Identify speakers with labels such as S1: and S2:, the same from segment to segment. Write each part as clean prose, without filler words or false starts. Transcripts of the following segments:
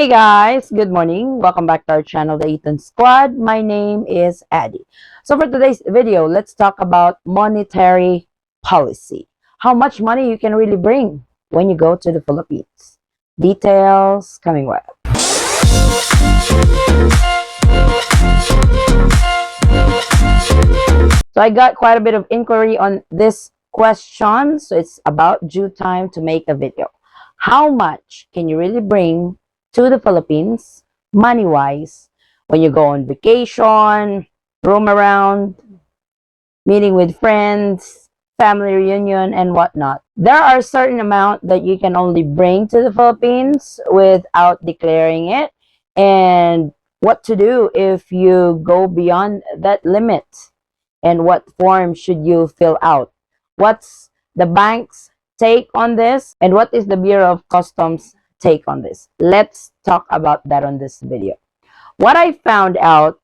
S1: Hey guys, good morning. Welcome back to our channel, the Eaton Squad. My name is Addie. So for today's video, let's talk about monetary policy. How much money you can really bring when you go to the Philippines. Details coming up. So I got quite a bit of inquiry on this question. So it's about due time to make a video. How much can you really bring to the Philippines, money-wise, when you go on vacation, roam around, meeting with friends, family reunion, and whatnot? There are a certain amount that you can only bring to the Philippines without declaring it, and what to do if you go beyond that limit, and what form should you fill out? What's the bank's take on this, and what is the Bureau of Customs take on this? Let's talk about that on this video. What I found out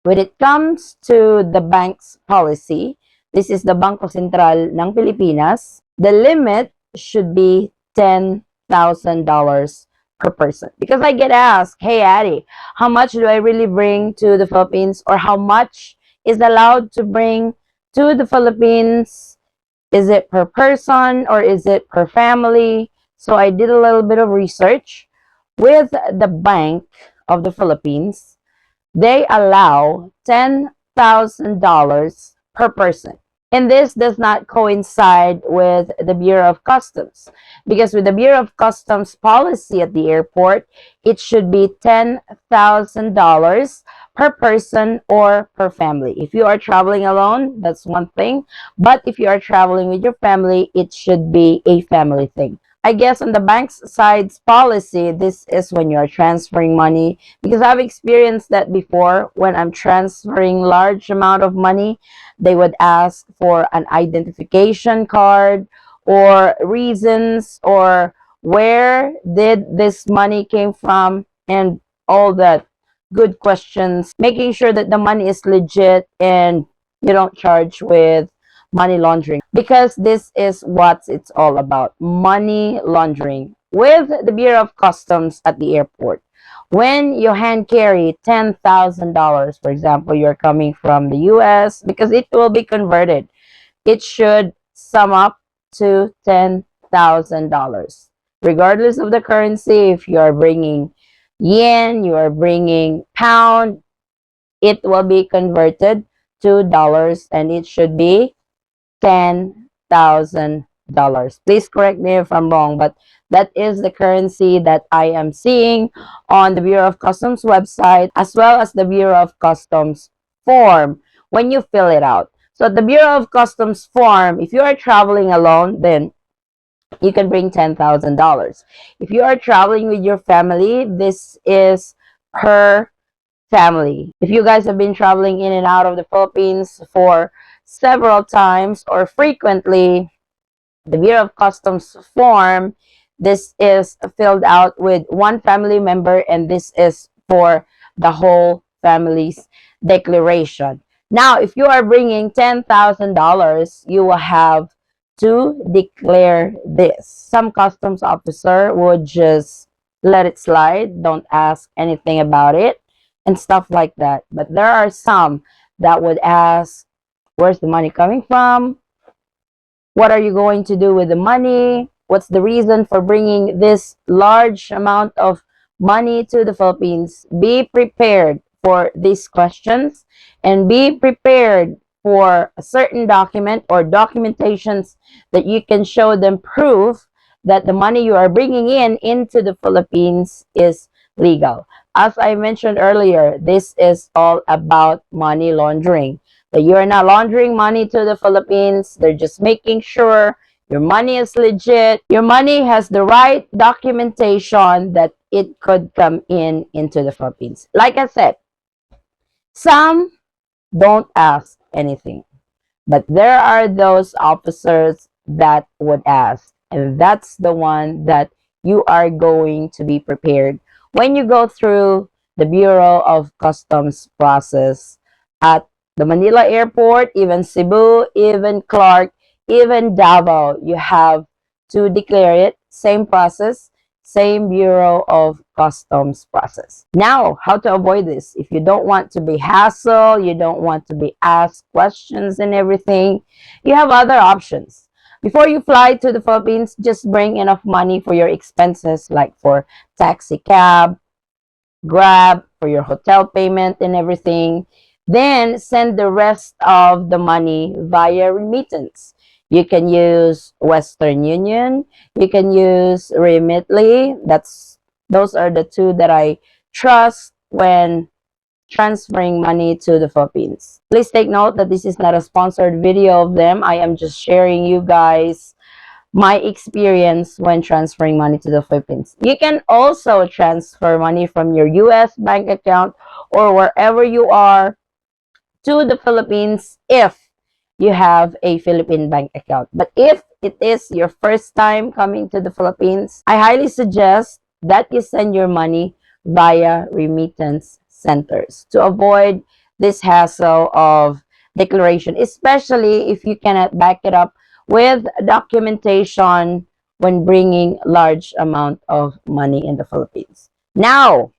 S1: when it comes to the bank's policy, this is the Bangko Sentral ng Pilipinas, the limit should be $10,000 per person. Because I get asked, hey Addie, how much do I really bring to the Philippines, or how much is allowed to bring to the Philippines? Is it per person or is it per family? So I did a little bit of research with the Bank of the Philippines. They allow $10,000 per person. And this does not coincide with the Bureau of Customs, because with the Bureau of Customs policy at the airport, it should be $10,000 per person or per family. If you are traveling alone, that's one thing. But if you are traveling with your family, it should be a family thing. I guess on the bank's side's policy, this is when you're transferring money, because I've experienced that before. When I'm transferring large amount of money, they would ask for an identification card or reasons, or where did this money came from, and all that good questions, making sure that the money is legit and you don't charge with money laundering, because this is what it's all about, money laundering with the Bureau of Customs at the airport. When you hand carry $10,000, for example, you're coming from the US, because it will be converted, it should sum up to $10,000 regardless of the currency. If you are bringing yen, you are bringing pound, it will be converted to dollars, and it should be $10,000. Please correct me if I'm wrong, but that is the currency that I am seeing on the Bureau of Customs website, as well as the Bureau of Customs form when you fill it out. So the Bureau of Customs form, if you are traveling alone, then you can bring $10,000. If you are traveling with your family, this is per family. If you guys have been traveling in and out of the Philippines for several times or frequently, the Bureau of Customs form, this is filled out with one family member, and this is for the whole family's declaration. Now, if you are bringing $10,000, you will have to declare this. Some customs officer would just let it slide, don't ask anything about it, and stuff like that. But there are some that would ask, where's the money coming from? What are you going to do with the money? What's the reason for bringing this large amount of money to the Philippines? Be prepared for these questions, and be prepared for a certain document or documentations that you can show them proof that the money you are bringing in into the Philippines is legal. As I mentioned earlier, this is all about money laundering. That you are not laundering money to the Philippines. They're just making sure your money is legit. Your money has the right documentation that it could come in into the Philippines. Like I said, some don't ask anything, but there are those officers that would ask, and that's the one that you are going to be prepared when you go through the Bureau of Customs process at the Manila airport, even Cebu, even Clark, even Davao. You have to declare it. Same process, same Bureau of customs process. Now, how to avoid this? If you don't want to be hassled, you don't want to be asked questions and everything, you have other options. Before you fly to the Philippines, just bring enough money for your expenses, like for taxi cab, Grab, for your hotel payment and everything. Then send the rest of the money via remittance. You can use Western Union. You can use Remitly. Those are the two that I trust when transferring money to the Philippines. Please take note that this is not a sponsored video of them. I am just sharing you guys my experience when transferring money to the Philippines. You can also transfer money from your US bank account or wherever you are to the Philippines if you have a Philippine bank account. But if it is your first time coming to the Philippines, I highly suggest that you send your money via remittance centers to avoid this hassle of declaration, especially if you cannot back it up with documentation when bringing large amount of money in the Philippines. Now,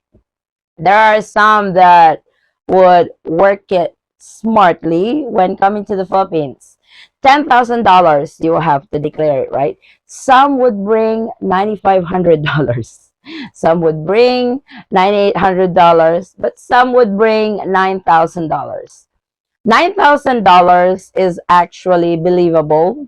S1: there are some that would work it smartly when coming to the Philippines. $10,000 you will have to declare it, right? Some would bring $9,500. Some would bring $9,800, but some would bring $9,000. $9,000 is actually believable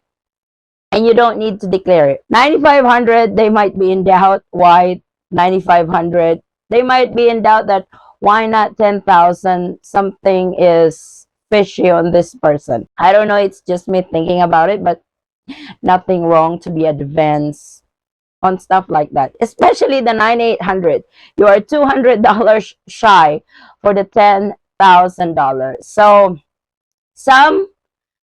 S1: and you don't need to declare it. 9,500, they might be in doubt. Why 9,500? They might be in doubt that why not 10,000? Something is fishy on this person. I don't know, it's just me thinking about it, but nothing wrong to be advanced on stuff like that. Especially the 9,800. You are $200 shy for the $10,000. So some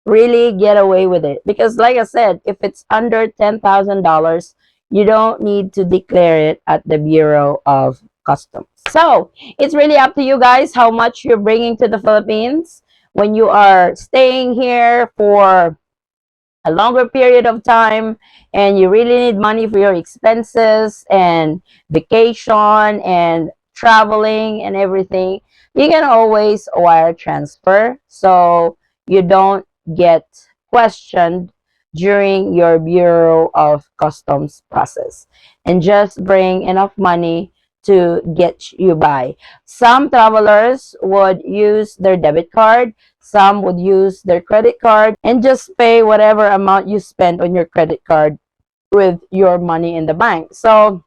S1: really get away with it because like I said, if it's under $10,000, you don't need to declare it at the Bureau of Customs. So it's really up to you guys how much you're bringing to the Philippines when you are staying here for a longer period of time and you really need money for your expenses and vacation and traveling and everything. You can always wire transfer so you don't get questioned during your Bureau of Customs process, and just bring enough money to get you by. Some travelers would use their debit card, some would use their credit card, and just pay whatever amount you spend on your credit card with your money in the bank. So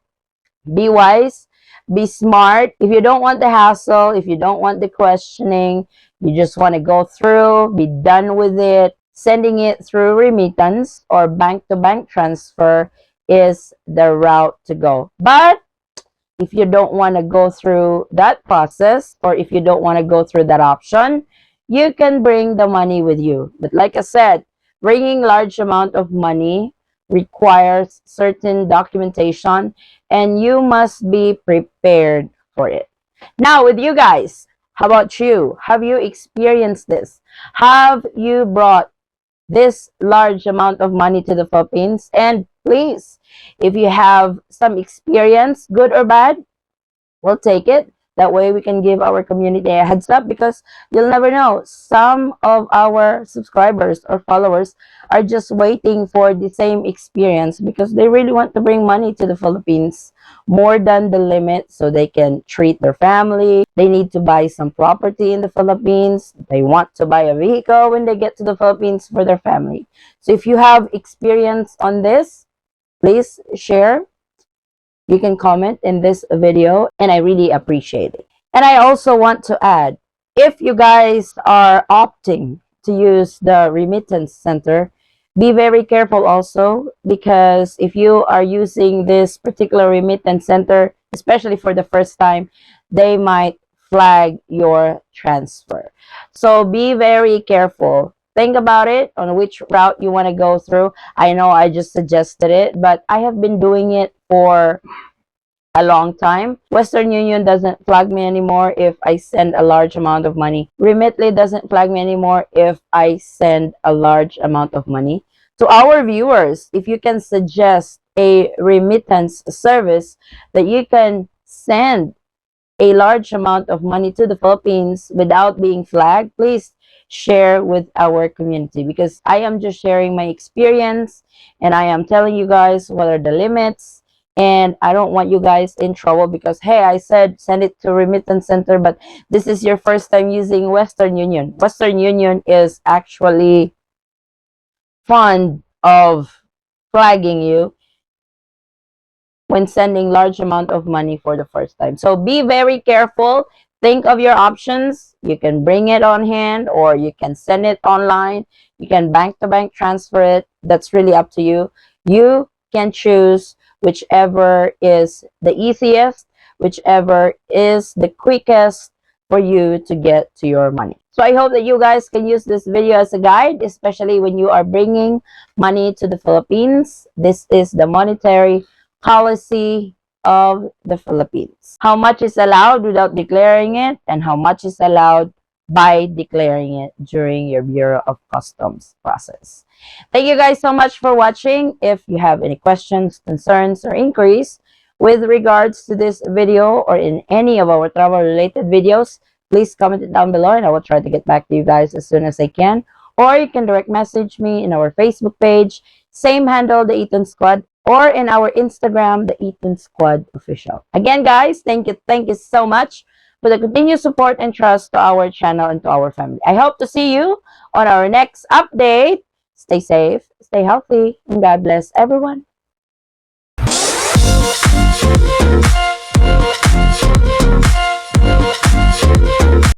S1: be wise, be smart. If you don't want the hassle, if you don't want the questioning, you just want to go through, be done with it, sending it through remittance or bank to bank transfer is the route to go. But if you don't want to go through that process, or if you don't want to go through that option, you can bring the money with you. But like I said, bringing large amount of money requires certain documentation and you must be prepared for it. Now with you guys, how about you? Have you experienced this? Have you brought this large amount of money to the Philippines? And please, if you have some experience, good or bad, we'll take it. That way we can give our community a heads up because you'll never know. Some of our subscribers or followers are just waiting for the same experience because they really want to bring money to the Philippines more than the limit so they can treat their family. They need to buy some property in the Philippines. They want to buy a vehicle when they get to the Philippines for their family. So if you have experience on this, please share. You can comment in this video and I really appreciate it. And I also want to add, if you guys are opting to use the remittance center, be very careful also, because if you are using this particular remittance center, especially for the first time, they might flag your transfer. So be very careful. Think about it on which route you want to go through. I know I just suggested it, but I have been doing it for a long time. Western Union doesn't flag me anymore if I send a large amount of money. Remitly doesn't flag me anymore if I send a large amount of money. To our viewers, if you can suggest a remittance service that you can send a large amount of money to the Philippines without being flagged, please share with our community, because I am just sharing my experience and I am telling you guys what are the limits. And I don't want you guys in trouble because, hey, I said send it to remittance center, but this is your first time using Western Union. Western Union is actually fond of flagging you when sending large amount of money for the first time. So be very careful. Think of your options. You can bring it on hand or you can send it online. You can bank to bank transfer it. That's really up to you. You can choose whichever is the easiest, whichever is the quickest for you to get to your money. So I hope that you guys can use this video as a guide, especially when you are bringing money to the Philippines. This is the monetary policy of the Philippines. How much is allowed without declaring it, and how much is allowed by declaring it during your Bureau of Customs process. Thank you guys so much for watching. If you have any questions, concerns, or inquiries with regards to this video or in any of our travel related videos, please comment it down below and I will try to get back to you guys as soon as I can. Or you can direct message me in our Facebook page, same handle, the Eaton Squad, or in our Instagram, the Eaton Squad Official. Again, guys, thank you so much for the continued support and trust to our channel and to our family. I hope to see you on our next update. Stay safe, stay healthy, and God bless everyone.